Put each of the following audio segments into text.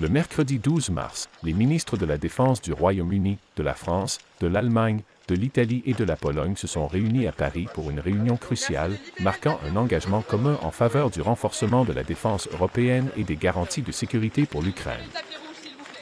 Le mercredi 12 mars, les ministres de la Défense du Royaume-Uni, de la France, de l'Allemagne, de l'Italie et de la Pologne se sont réunis à Paris pour une réunion cruciale, marquant un engagement commun en faveur du renforcement de la défense européenne et des garanties de sécurité pour l'Ukraine.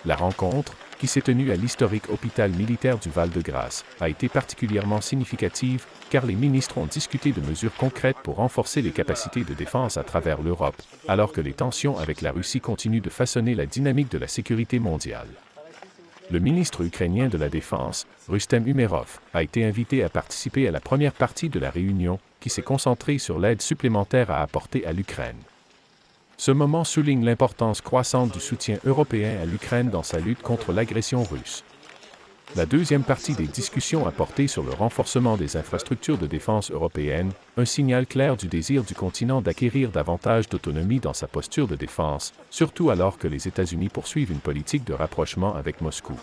La rencontre, qui s'est tenue à l'historique hôpital militaire du Val-de-Grâce, a été particulièrement significative car les ministres ont discuté de mesures concrètes pour renforcer les capacités de défense à travers l'Europe, alors que les tensions avec la Russie continuent de façonner la dynamique de la sécurité mondiale. Le ministre ukrainien de la Défense, Rustem Umerov, a été invité à participer à la première partie de la réunion, qui s'est concentrée sur l'aide supplémentaire à apporter à l'Ukraine. Ce moment souligne l'importance croissante du soutien européen à l'Ukraine dans sa lutte contre l'agression russe. La deuxième partie des discussions a porté sur le renforcement des infrastructures de défense européennes, un signal clair du désir du continent d'acquérir davantage d'autonomie dans sa posture de défense, surtout alors que les États-Unis poursuivent une politique de rapprochement avec Moscou.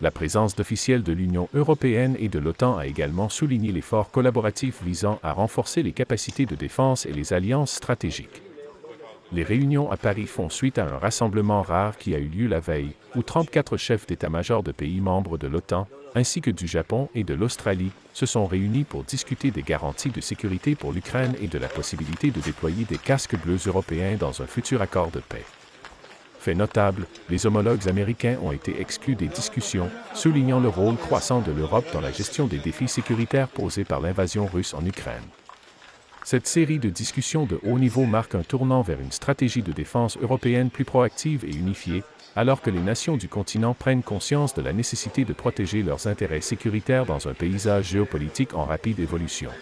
La présence d'officiels de l'Union européenne et de l'OTAN a également souligné l'effort collaboratif visant à renforcer les capacités de défense et les alliances stratégiques. Les réunions à Paris font suite à un rassemblement rare qui a eu lieu la veille, où 34 chefs d'état-major de pays membres de l'OTAN, ainsi que du Japon et de l'Australie, se sont réunis pour discuter des garanties de sécurité pour l'Ukraine et de la possibilité de déployer des casques bleus européens dans un futur accord de paix. Fait notable, les homologues américains ont été exclus des discussions, soulignant le rôle croissant de l'Europe dans la gestion des défis sécuritaires posés par l'invasion russe en Ukraine. Cette série de discussions de haut niveau marque un tournant vers une stratégie de défense européenne plus proactive et unifiée, alors que les nations du continent prennent conscience de la nécessité de protéger leurs intérêts sécuritaires dans un paysage géopolitique en rapide évolution.